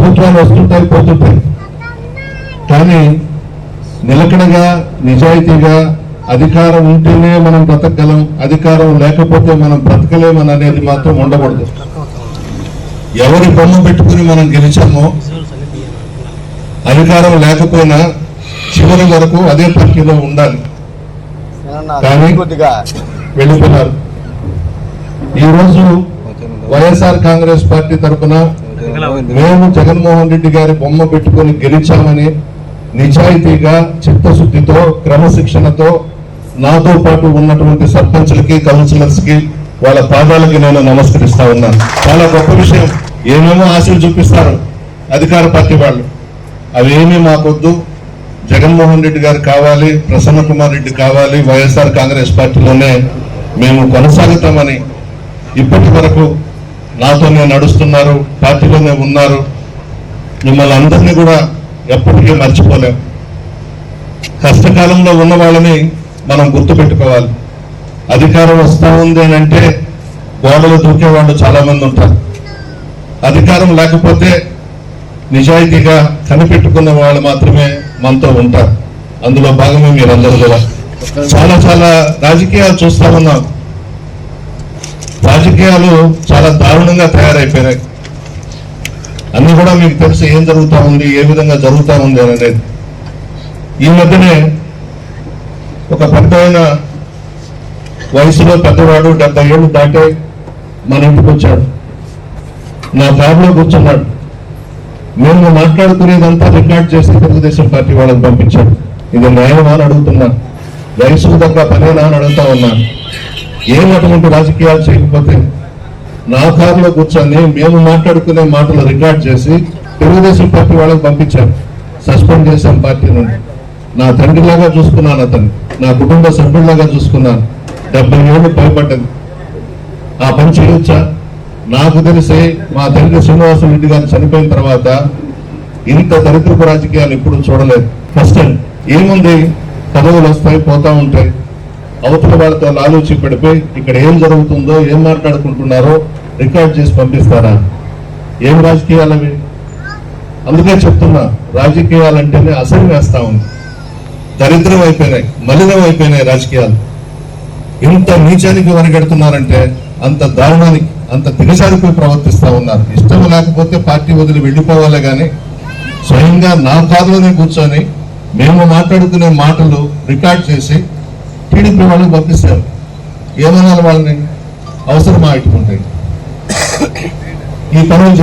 ప్రభుత్వాలు వస్తుంటాయి పోతుంటాయి, కానీ నిలకడగా నిజాయితీగా అధికారం ఉంటేనే మనం బ్రతకగలం, అధికారం లేకపోతే మనం బ్రతకలేమని అనేది మాత్రం ఉండకూడదు. ఎవరి బొమ్మ పెట్టుకుని మనం గెలిచామో అధికారం లేకపోయినా చివరి వరకు అదే పార్టీలో ఉండాలి. కానీ వెళ్ళిపోయినారు. ఈరోజు వైఎస్ఆర్ కాంగ్రెస్ పార్టీ తరఫున మేము జగన్మోహన్ రెడ్డి గారి బొమ్మ పెట్టుకుని గెలిచామని నిజాయితీగా చిత్తశుద్ధితో క్రమశిక్షణతో నాతో పాటు ఉన్నటువంటి సర్పంచులకి కౌన్సిలర్స్ కి వాళ్ళ పాదాలకి నేను నమస్కరిస్తా ఉన్నాను. చాలా గొప్ప విషయం. ఏమేమో ఆశలు చూపిస్తారు అధికార పార్టీ వాళ్ళు, అవేమీ మాకొద్దు. జగన్మోహన్ రెడ్డి గారు కావాలి, ప్రసన్న కుమార్ రెడ్డి కావాలి, వైఎస్ఆర్ కాంగ్రెస్ పార్టీలోనే మేము కొనసాగుతామని ఇప్పటి వరకు నాతోనే నడుస్తున్నారు, పార్టీలోనే ఉన్నారు. మిమ్మల్ని అందరినీ కూడా ఎప్పటికీ మర్చిపోలేం. కష్టకాలంలో ఉన్న వాళ్ళని మనం గుర్తుపెట్టుకోవాలి. అధికారం వస్తా ఉంది అని అంటే గోడలు దూకే వాళ్ళు చాలా మంది ఉంటారు. అధికారం లేకపోతే నిజాయితీగా కనిపెట్టుకున్న వాళ్ళు మాత్రమే మనతో ఉంటారు. అందులో భాగమే మీరందరూ కూడా. చాలా రాజకీయాలు చూస్తా ఉన్నాం. రాజకీయాలు చాలా దారుణంగా తయారైపోయినాయి. అన్ని కూడా మీకు తెలుసు ఏం జరుగుతూ ఉంది, ఏ విధంగా జరుగుతూ ఉంది అనేది. ఈ మధ్యనే ఒక పెద్ద వయసులో పెద్దవాడు 70 ఏళ్ళు దాటే మన ఇంటికి వచ్చాడు. నా ఫ్యాబ్లో కూర్చున్నాడు. మేము మాట్లాడుకునేదంతా రికార్డ్ చేసి తెలుగుదేశం పార్టీ వాళ్ళకి పంపించాడు. ఇది న్యాయమా అని అడుగుతున్నాను. వయసుకు తగ్గ పనేనా అని అడుగుతా ఉన్నాను. ఏం అటువంటి రాజకీయాలు చేయకపోతే నా కారులో కూర్చొని మేము మాట్లాడుకునే మాటలు రికార్డ్ చేసి తెలుగుదేశం పార్టీ వాళ్ళకి పంపించాను. సస్పెండ్ చేశాం పార్టీ నుండి. నా తండ్రిలాగా చూసుకున్నాను, అతన్ని నా కుటుంబ సభ్యుల్లాగా చూసుకున్నాను. 70 ఏళ్ళు భయపడ్డది. ఆ పని చేయొచ్చా? నాకు తెలిసి మా తండ్రి శ్రీనివాస రెడ్డి గారు చనిపోయిన తర్వాత ఇంత దరిద్రపు రాజకీయాలు ఎప్పుడు చూడలేదు. First time. ఏముంది, పదవులు వస్తాయి పోతా ఉంటాయి, అవతల వాళ్ళతో లాలూచి పడిపోయి ఇక్కడ ఏం జరుగుతుందో ఏం మాట్లాడుకుంటున్నారో రికార్డ్ చేసి పంపిస్తారా? ఏం రాజకీయాలు అవి? అందుకే చెప్తున్నా, రాజకీయాలంటేనే అసలు వేస్తా ఉంది. దరిద్రం అయిపోయినాయి, మలినం అయిపోయినాయి రాజకీయాలు. ఇంత నీచానికి వనగెడుతున్నారంటే అంత దారుణానికి, అంత దిగజారిపోయి ప్రవర్తిస్తా ఉన్నారు. ఇష్టం లేకపోతే పార్టీ వదిలి వెళ్ళిపోవాలి, కానీ స్వయంగా నా కారులోనే కూర్చొని మేము మాట్లాడుకునే మాటలు రికార్డ్ చేసి టీడీపీ వాళ్ళకి పంపిస్తారు. ఏమనాలి వాళ్ళని? అవసరమా ఇటుకుంటాయి? ఈ పనులు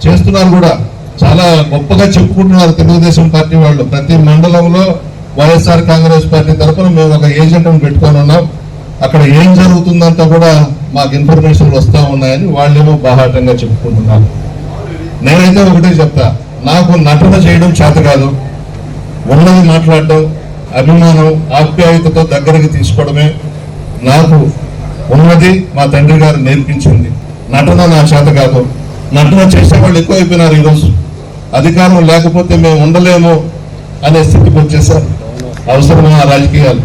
చేస్తున్నారు కూడా. చాలా గొప్పగా చెప్పుకుంటున్నారు తెలుగుదేశం పార్టీ వాళ్ళు. ప్రతి మండలంలో వైఎస్ఆర్ కాంగ్రెస్ పార్టీ తరఫున మేము ఒక ఏజెంట్ను పెట్టుకొని ఉన్నాం. అక్కడ ఏం జరుగుతుందంతా కూడా మాకు ఇన్ఫర్మేషన్లు వస్తూ ఉన్నాయని వాళ్ళేమో బాహాటంగా చెప్పుకుంటున్నారు. నేనైతే ఒకటే చెప్తా, నాకు నటన చేయడం చేత కాదు. ఉన్నది మాట్లాడటం, అభిమానం ఆప్యాయతతో దగ్గరికి తీసుకోవడమే నాకు ఉన్నది. మా తండ్రి గారు నేర్పించింది. నటన నా చేత కాదు. నటన చేసేవాళ్ళు ఎక్కువైపోయినారు ఈరోజు. అధికారం లేకపోతే మేము ఉండలేము అనే స్థితికి వచ్చేసారు. అవసరమా రాజకీయాలు?